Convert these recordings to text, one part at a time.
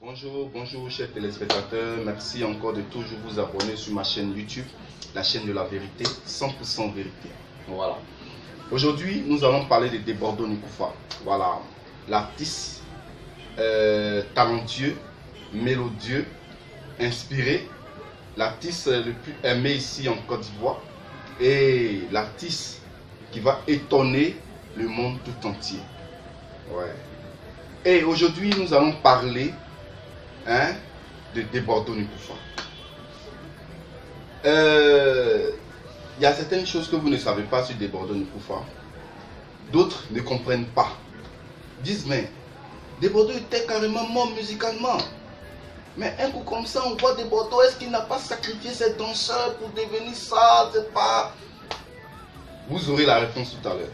Bonjour chers téléspectateurs, merci encore de toujours vous abonner sur ma chaîne YouTube, la chaîne de la vérité, 100% vérité. Voilà. Aujourd'hui, nous allons parler de Debordo Nikoufa. Voilà, l'artiste talentueux, mélodieux, inspiré, l'artiste le plus aimé ici en Côte d'Ivoire et l'artiste qui va étonner le monde tout entier. Ouais. Et aujourd'hui, nous allons parler de Debordo Nikoufa. Il y a certaines choses que vous ne savez pas sur Debordo Nikoufa. D'autres ne comprennent pas. Disent, mais Debordo était carrément mort musicalement. Mais un coup comme ça, on voit Debordo, est-ce qu'il n'a pas sacrifié ses danseurs pour devenir ça? C'est pas... Vous aurez la réponse tout à l'heure.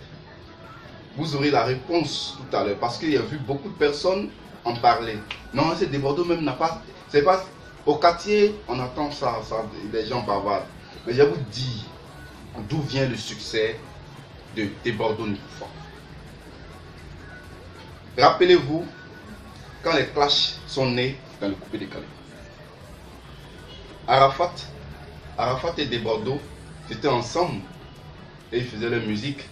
Vous aurez la réponse tout à l'heure. Parce qu'il y a vu beaucoup de personnes en parler. Non, c'est Debordo même n'a pas... C'est pas... Au quartier, on attend ça, des gens bavardent. Mais je vais vous dire d'où vient le succès de Debordo Nikoufa. Rappelez-vous, quand les Clash sont nés dans le coupé décalé. Arafat et Debordo étaient ensemble et ils faisaient leur musique.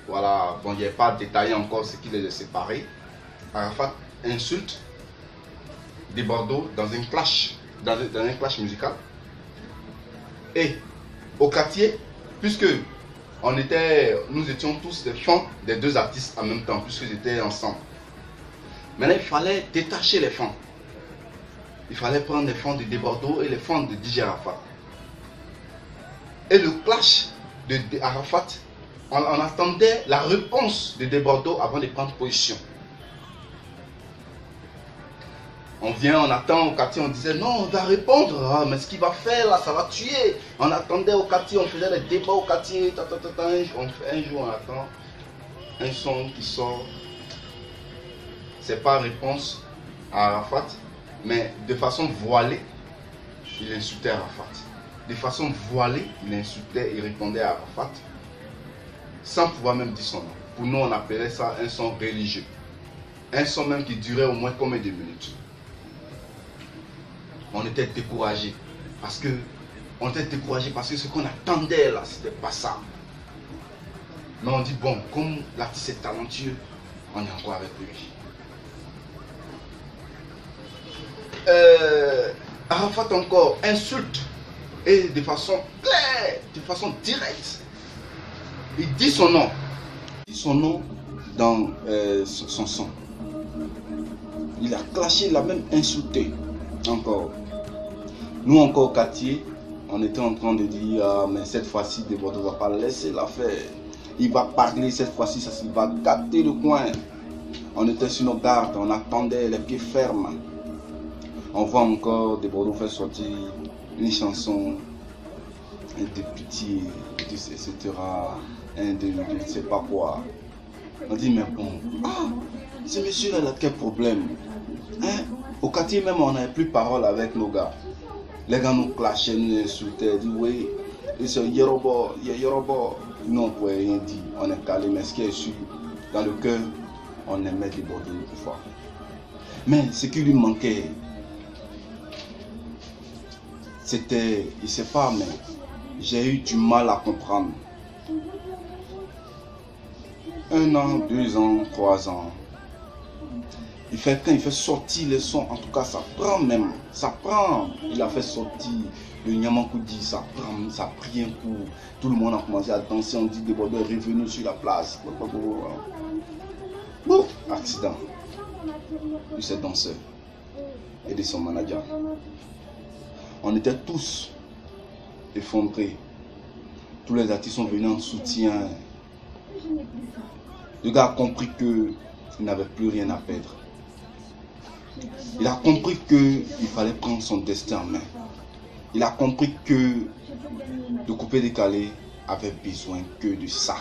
Voilà, bon, il n'y a pas détaillé encore ce qui les a séparés. Arafat insulte Debordo dans un clash, musical. Et au quartier, puisque nous étions tous des fans des deux artistes en même temps, puisqu'ils étaient ensemble. Maintenant, il fallait détacher les fans. Il fallait prendre les fans de Debordo et les fans de DJ Arafat. Et le clash de Arafat, on attendait la réponse de Debordo avant de prendre position. On attend au quartier, on disait non, on va répondre, mais ce qu'il va faire là, ça va tuer. On attendait au quartier, on faisait les débats au quartier, un jour on attend un son qui sort. C'est pas réponse à Arafat, mais de façon voilée, il insultait Arafat. De façon voilée, il insultait et répondait à Arafat, sans pouvoir même dire son nom. Pour nous, on appelait ça un son religieux. Un son même qui durait au moins combien de minutes. On était découragés parce que ce qu'on attendait là, c'était pas ça. Mais on dit bon, comme l'artiste est talentueux, on est encore avec lui. Arafat encore insulte et de façon claire, de façon directe. Il dit son nom. Il dit son nom dans son son. Il a clashé, il a même insulté encore. Nous encore au quartier, on était en train de dire ah, mais cette fois-ci Debordo ne va pas laisser l'affaire. Il va parler cette fois-ci, ça il va gâter le coin. On était sur nos gardes, on attendait les pieds fermes. On voit encore Debordo faire sortir une chanson de pitié, etc. Je ne sais pas quoi. On dit mais bon, ce monsieur-là il a quel problème? Au quartier même on n'avait plus parole avec nos gars. Les gars nous clashaient, nous insultaient, disent oui, c'est Yoruba, non on ne pouvait rien dire, on est calé, mais ce qui est sûr, dans le cœur, on aimait Debordo Nikoufa. Mais ce qui lui manquait, c'était, je ne sais pas, mais j'ai eu du mal à comprendre. 1 an, 2 ans, 3 ans. Quand il fait sortir les sons, en tout cas ça prend même, ça prend. Il a fait sortir le Nyamakoudi, ça prend, ça a pris un coup. Tout le monde a commencé à danser, on dit Debordo est revenu sur la place. Bon, accident de ses danseurs et de son manager. On était tous effondrés. Tous les artistes sont venus en soutien. Le gars a compris qu'il n'avait plus rien à perdre. Il a compris qu'il fallait prendre son destin en main. Il a compris que le coupé décalé avait besoin que de ça.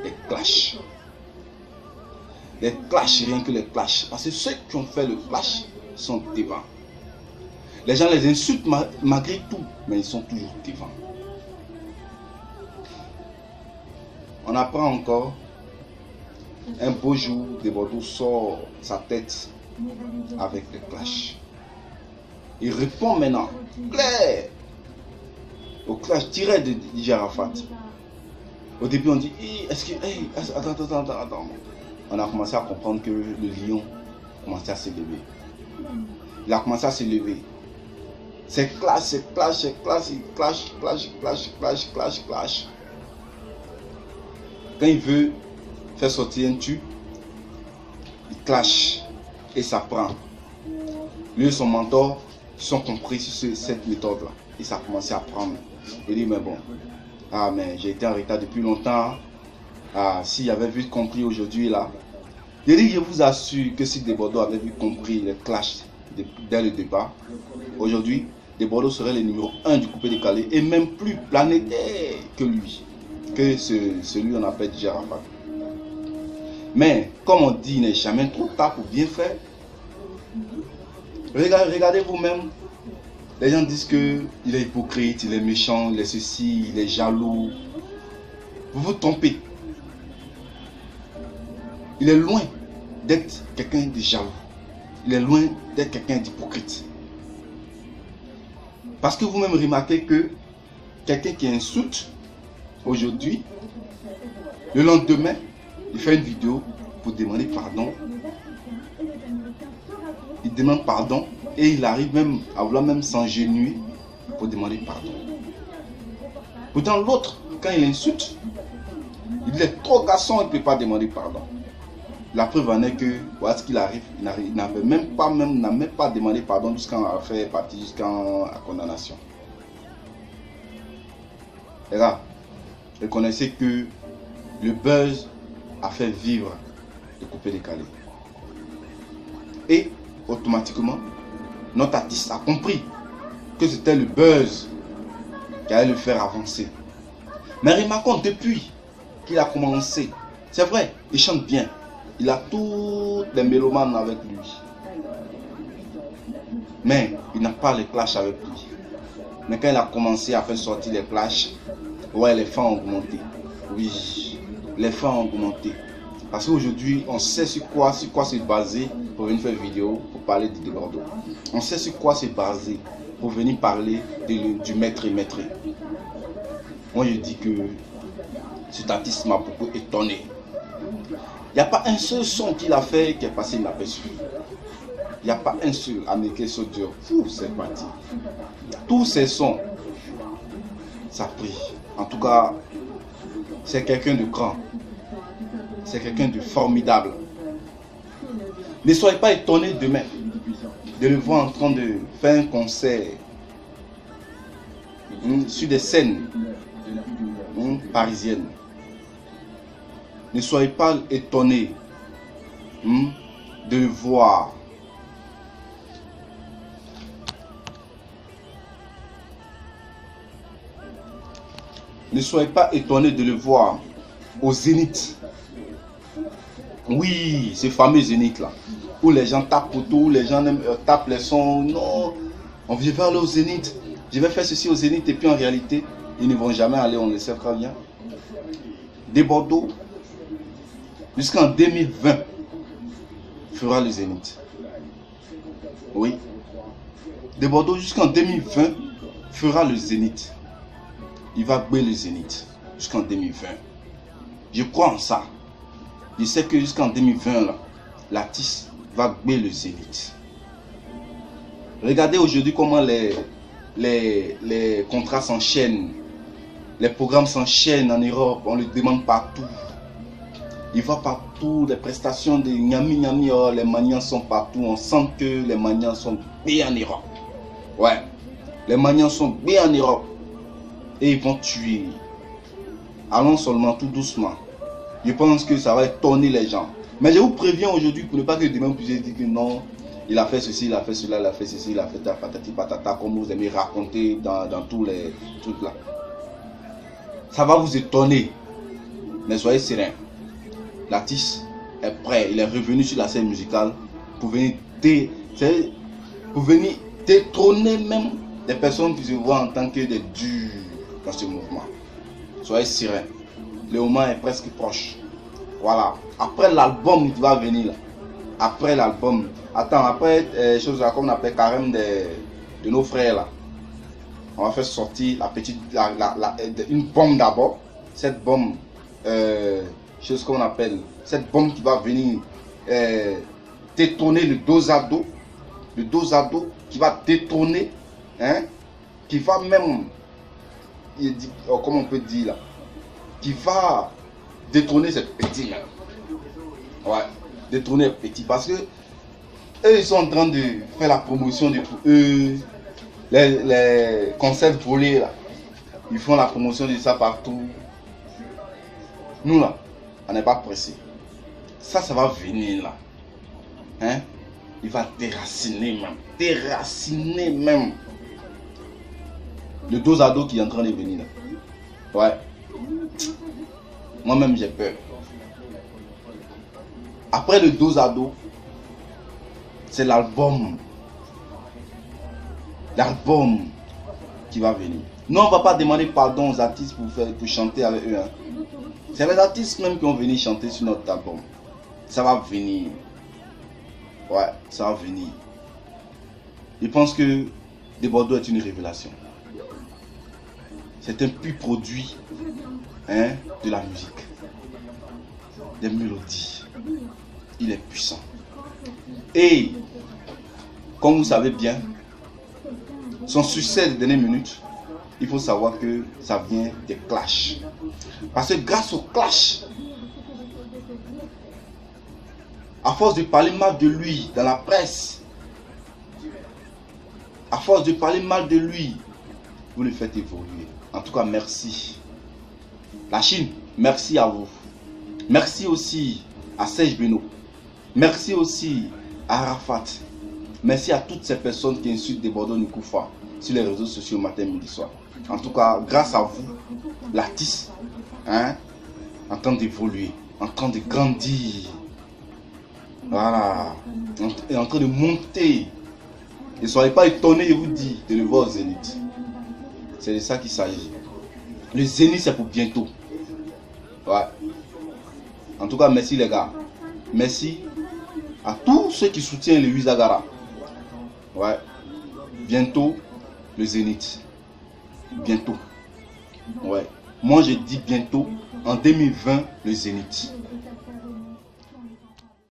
Les clashs. Les clashs, rien que les clashs. Parce que ceux qui ont fait le clash sont devant. Les gens les insultent malgré tout, mais ils sont toujours devant. On apprend encore, un beau jour, Debordo sort sa tête avec le clash. Il répond maintenant, clair, au clash direct de DJ Arafat. Au début, on dit, est-ce que, attends. On a commencé à comprendre que le lion commençait à s'élever. Il a commencé à s'élever. C'est clash. Quand il veut faire sortir un tube, il clash et ça prend. Lui et son mentor sont compris sur cette méthode-là. Et ça a commencé à prendre. Il dit, mais bon, mais j'ai été en retard depuis longtemps. S'il avait vu compris aujourd'hui là. Il dit, je vous assure que si Desbordeaux avait vu compris le clash dès le départ, aujourd'hui, Desbordeaux serait le numéro 1 du coupé décalé et même plus planétaire que lui, que celui qu'on appelle DJ Arafat. Mais, comme on dit, il n'est jamais trop tard pour bien faire. Regardez vous-même. Les gens disent qu'il est hypocrite, il est méchant, il est ceci, il est jaloux. Vous vous trompez. Il est loin d'être quelqu'un de jaloux. Il est loin d'être quelqu'un d'hypocrite. Parce que vous-même remarquez que quelqu'un qui insulte aujourd'hui, le lendemain, il fait une vidéo pour demander pardon. Il demande pardon et il arrive même à vouloir même s'engenouiller pour demander pardon. Pourtant l'autre, quand il insulte, il est trop garçon, il ne peut pas demander pardon. La preuve en est que, voilà ce qu'il arrive, il n'a même pas demandé pardon jusqu'à faire partie, jusqu'à la condamnation. Et là, reconnaissez que le buzz a fait vivre le coupé décalé. Et automatiquement, notre artiste a compris que c'était le buzz qui allait le faire avancer. Mais remarquons, depuis qu'il a commencé, c'est vrai, il chante bien. Il a tous les mélomanes avec lui. Mais il n'a pas les clashs avec lui. Mais quand il a commencé à faire sortir les clashs, ouais, les fans ont augmenté. Oui, les fans ont augmenté. Parce qu'aujourd'hui, on sait sur quoi se baser pour venir faire une vidéo, pour parler de Desbordeaux. On sait sur quoi se baser pour venir parler du maître et maître. Moi, je dis que cet artiste m'a beaucoup étonné. Il n'y a pas un seul son qu'il a fait qui est passé inaperçu. Il n'y a pas un seul Américain Soldier. C'est parti. Tous ces sons, ça brille. En tout cas, c'est quelqu'un de grand. C'est quelqu'un de formidable. Ne soyez pas étonnés demain de le voir en train de faire un concert sur des scènes parisiennes. Ne soyez pas étonnés de le voir. Ne soyez pas étonnés de le voir au Zénith. Oui, ce fameux Zénith là, où les gens tapent pour tout, où les gens tapent les sons. Non, on va aller au Zénith. Je vais faire ceci au Zénith et puis en réalité, ils ne vont jamais aller, on le sait très bien. Desbordeaux, jusqu'en 2020, fera le Zénith. Oui. Desbordeaux, jusqu'en 2020, fera le Zénith. Il va jouer le Zénith jusqu'en 2020. Je crois en ça. Je sais que jusqu'en 2020, l'artiste va jouer le Zénith. Regardez aujourd'hui comment les contrats s'enchaînent. Les programmes s'enchaînent en Europe. On le demande partout. Il va partout. Les prestations de Nyami, oh, les maniants sont partout. On sent que les maniants sont bien en Europe. Ouais. Les maniants sont bien en Europe. Et ils vont tuer. Allons seulement tout doucement. Je pense que ça va étonner les gens. Mais je vous préviens aujourd'hui pour ne pas que demain vous puissiez dire que non, il a fait ceci, il a fait cela, il a fait ceci, il a fait ta patati patata, comme vous aimez raconter dans tous les trucs là. Ça va vous étonner. Mais soyez serein. L'artiste est prêt, il est revenu sur la scène musicale pour venir détrôner même des personnes qui se voient en tant que des durs dans ce mouvement. Soyez serein. Le moment est presque proche. Voilà. Après l'album qui va venir là. après l'album. Attends, après chose là, comme on appelle carême de nos frères là. On va faire sortir la petite, une bombe d'abord. Cette bombe, chose qu'on appelle, cette bombe qui va venir détourner le dos à dos. Le dos à dos qui va détourner, hein, qui va même, comment on peut dire là, qui va détourner cette petite là. Ouais, détourner le petit. Parce que eux, ils sont en train de faire la promotion de les concerts volés là. Ils font la promotion de ça partout. Nous là, on n'est pas pressé. Ça va venir là. Hein? Il va déraciner même. Déraciner même. Le dos à dos qui est en train de venir là. Ouais. Moi-même j'ai peur. Après le dos à dos, c'est l'album. L'album qui va venir. Non, on ne va pas demander pardon aux artistes pour chanter avec eux. Hein. C'est les artistes même qui vont venir chanter sur notre album. Ça va venir. Ouais, ça va venir. Je pense que De Bordeaux est une révélation. C'est un pur produit, hein, de la musique. Des mélodies. Il est puissant. Et, comme vous savez bien, son succès des dernières minutes, il faut savoir que ça vient des clashs. Parce que grâce aux clashs, à force de parler mal de lui dans la presse, à force de parler mal de lui, vous le faites évoluer. En tout cas, merci. La Chine, merci à vous. Merci aussi à Serge Beno. Merci aussi à Arafat. Merci à toutes ces personnes qui insultent De Bordeaux Nkoufa sur les réseaux sociaux matin, midi, soir. En tout cas, grâce à vous, l'artiste, hein, en train d'évoluer, en train de grandir. Voilà. Est en train de monter. Ne soyez pas étonnés, je vous dis, de le voir au Zénith. C'est de ça qu'il s'agit. Le Zénith, c'est pour bientôt. Ouais. En tout cas, merci les gars. Merci à tous ceux qui soutiennent le Huizagara. Ouais. Bientôt, le Zénith. Bientôt. Ouais. Moi, je dis bientôt, en 2020, le Zénith.